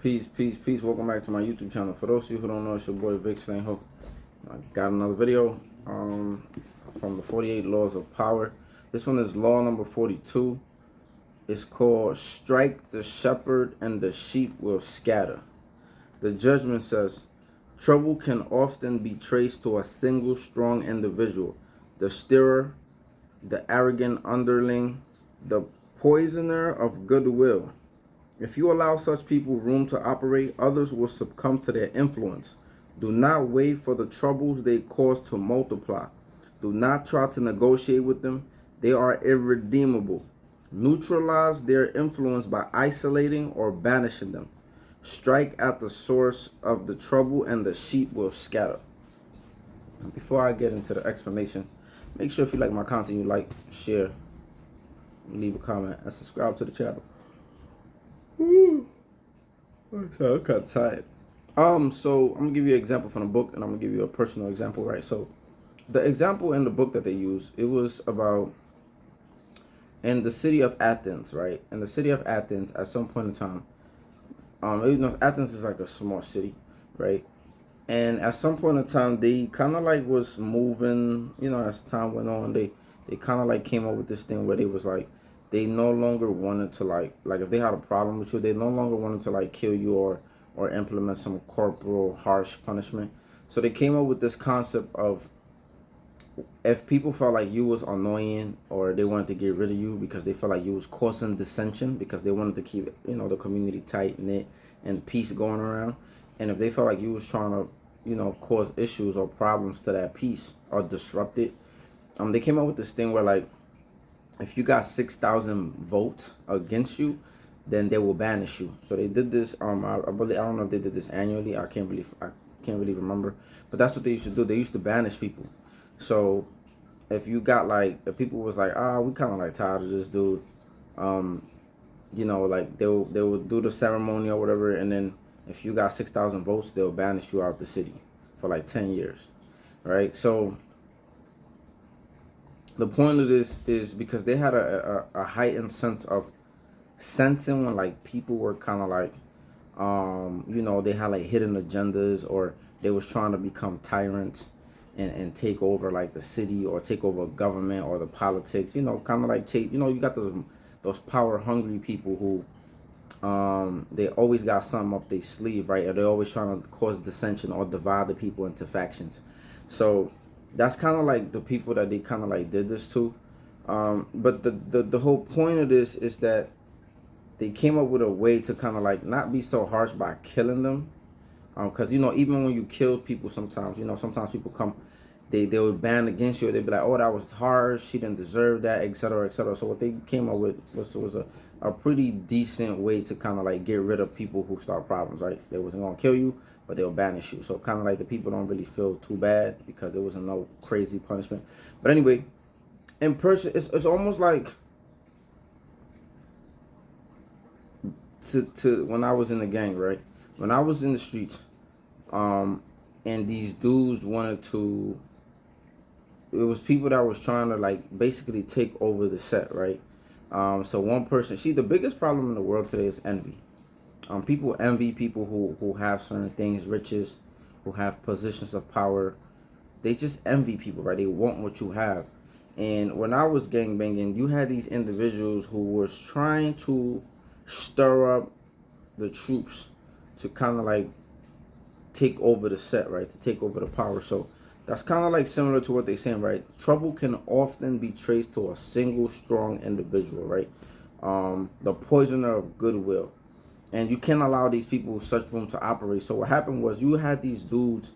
Peace, peace, peace. Welcome back to my YouTube channel. For those of you who don't know, it's your boy Vic Slang Hook. I got another video from the 48 Laws of Power. This one is law number 42. It's called Strike the Shepherd and the Sheep Will Scatter. The judgment says, trouble can often be traced to a single strong individual, the steerer, the arrogant underling, the poisoner of goodwill. If you allow such people room to operate, others will succumb to their influence. Do not wait for the troubles they cause to multiply. Do not try to negotiate with them. They are irredeemable. Neutralize their influence by isolating or banishing them. Strike at the source of the trouble and the sheep will scatter. And before I get into the explanations, make sure if you like my content, you like, share, leave a comment, and subscribe to the channel. I'm kind of tired. So I'm gonna give you an example from the book, and I'm gonna give you a personal example, right? So the example in the book that they use, it was about in the city of Athens, right? In the city of Athens, at some point in time, Athens is like a small city, right? And at some point in time, they kind of like was moving, as time went on, they kind of like came up with this thing where they was like, they no longer wanted to like if they had a problem with you, they no longer wanted to like kill you or implement some corporal harsh punishment. So they came up with this concept of, if people felt like you was annoying or they wanted to get rid of you because they felt like you was causing dissension, because they wanted to keep the community tight knit and peace going around, and if they felt like you was trying to cause issues or problems to that peace or disrupt it, they came up with this thing where, like, if you got 6,000 votes against you, then they will banish you. So they did this. I don't know if they did this annually. I can't really remember. But that's what they used to do. They used to banish people. So if you got if people was like, we kind of like tired of this dude, like they would do the ceremony or whatever, and then if you got 6,000 votes, they'll banish you out the city for like 10 years, right? So the point of this is because they had a heightened sense of sensing when like people were kind of like, they had like hidden agendas, or they was trying to become tyrants and take over like the city or take over government or the politics, kind of like you got those power hungry people who they always got something up their sleeve, right? Or they're always trying to cause dissension or divide the people into factions. So that's kind of like the people that they kind of like did this to. But the whole point of this is that they came up with a way to kind of like not be so harsh by killing them. Because, even when you kill people, sometimes, sometimes people come, they would ban against you. They'd be like, oh, that was harsh, she didn't deserve that, etc., etc. So what they came up with was a pretty decent way to kind of like get rid of people who start problems, right? They wasn't going to kill you, but they'll banish you. So kind of like the people don't really feel too bad because there wasn't no crazy punishment. But anyway, in person, it's almost like to when I was in the gang, right? When I was in the streets, and these dudes wanted to, it was people that was trying to like basically take over the set, right? So one person, the biggest problem in the world today is envy. People envy people who have certain things, riches, who have positions of power. They just envy people, right? They want what you have. And when I was gangbanging, you had these individuals who was trying to stir up the troops to kind of like take over the set, right? To take over the power. So that's kind of like similar to what they're saying, right? Trouble can often be traced to a single strong individual, right? The poisoner of goodwill. And you can't allow these people such room to operate. So what happened was you had these dudes,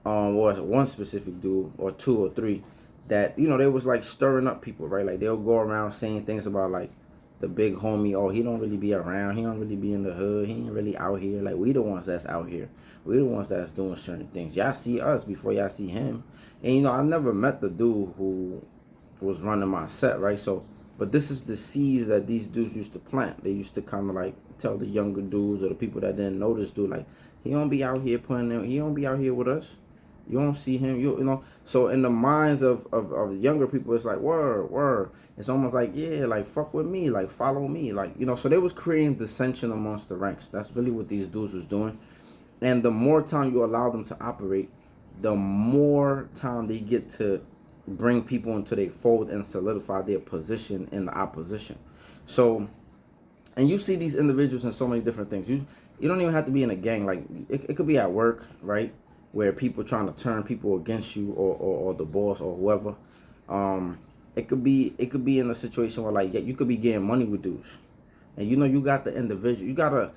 or one specific dude, or two or three, that, they was like stirring up people, right? Like they'll go around saying things about like the big homie, oh, he don't really be around, he don't really be in the hood, he ain't really out here. Like, we the ones that's out here. We the ones that's doing certain things. Y'all see us before y'all see him. And, I never met the dude who was running my set, right? So, but this is the seeds that these dudes used to plant. They used to kind of like tell the younger dudes or the people that didn't know this dude, like, he don't be out here he don't be out here with us. You don't see him. You know. So in the minds of the younger people, it's like word, word. It's almost like, yeah, like fuck with me, like follow me, like, you know. So they was creating dissension amongst the ranks. That's really what these dudes was doing. And the more time you allow them to operate, the more time they get to bring people into their fold and solidify their position in the opposition. So, and you see these individuals in so many different things. You don't even have to be in a gang. Like it could be at work, right, where people trying to turn people against you, or the boss or whoever. It could be in a situation where, like, you could be getting money with dudes, and you know you got the individual. You gotta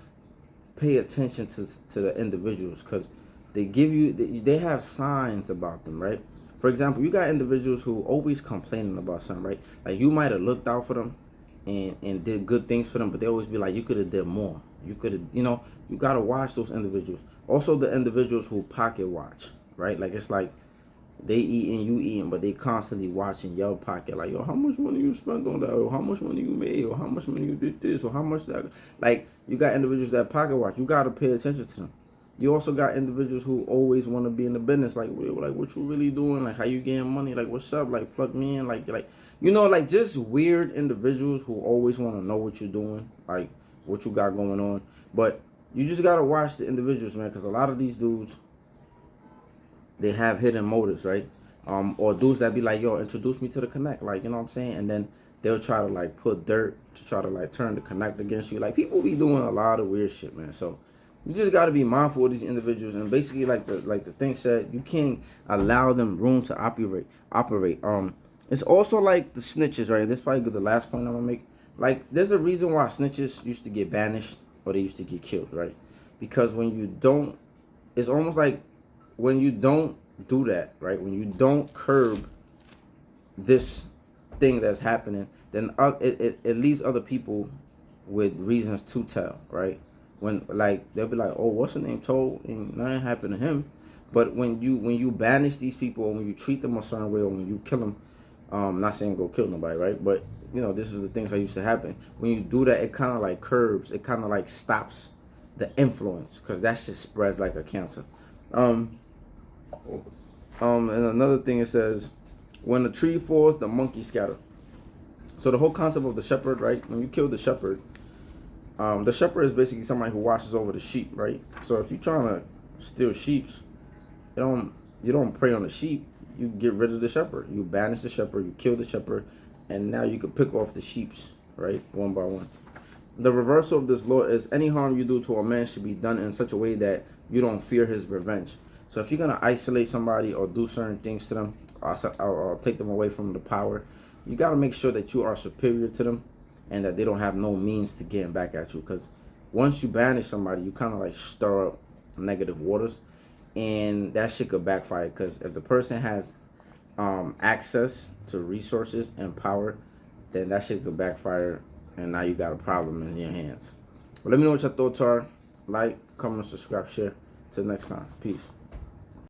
pay attention to the individuals, because they give you, they have signs about them, right? For example, you got individuals who always complaining about something, right? Like you might have looked out for them and did good things for them, but they always be like, you could have did more. You could have, you know, you got to watch those individuals. Also the individuals who pocket watch, right? Like it's like they eating, you eating, but they constantly watching your pocket. Like, yo, how much money you spent on that? Or how much money you made? Or how much money you did this? Or how much that? Like, you got individuals that pocket watch. You got to pay attention to them. You also got individuals who always want to be in the business. Like what you really doing? Like, how you getting money? Like, what's up? Like, plug me in. Like, you know, like just weird individuals who always want to know what you're doing. Like, what you got going on. But you just got to watch the individuals, man. Because a lot of these dudes, they have hidden motives, right? Or dudes that be like, yo, introduce me to the connect, like, you know what I'm saying? And then they'll try to like put dirt to try to like turn the connect against you. Like, people be doing a lot of weird shit, man. So you just got to be mindful of these individuals, and basically, like the thing said, you can't allow them room to operate. It's also like the snitches, right? This is probably the last point I'm gonna make. Like, there's a reason why snitches used to get banished or they used to get killed, right? Because when you don't, it's almost like when you don't do that, right? When you don't curb this thing that's happening, then it leaves other people with reasons to tell, right? When, like, they'll be like, oh, what's the name told, and nothing happened to him. But when you banish these people, or when you treat them a certain way, or when you kill them, not saying go kill nobody, right? But you know, this is the things that used to happen. When you do that, it kind of like curbs, it kind of like stops the influence, because that shit spreads like a cancer. And another thing, it says, when the tree falls, the monkey scatter. So the whole concept of the shepherd, right? When you kill the shepherd is basically somebody who watches over the sheep, right? So if you're trying to steal sheeps, you don't prey on the sheep. You get rid of the shepherd. You banish the shepherd. You kill the shepherd, and now you can pick off the sheeps, right, one by one. The reversal of this law is any harm you do to a man should be done in such a way that you don't fear his revenge. So if you're gonna isolate somebody or do certain things to them, or take them away from the power, you gotta make sure that you are superior to them, and that they don't have no means to getting back at you. Because once you banish somebody, you kind of like stir up negative waters, and that shit could backfire. Because if the person has access to resources and power, then that shit could backfire, and now you got a problem in your hands. But let me know what your thoughts are. Like, comment, subscribe, share. Till next time. Peace.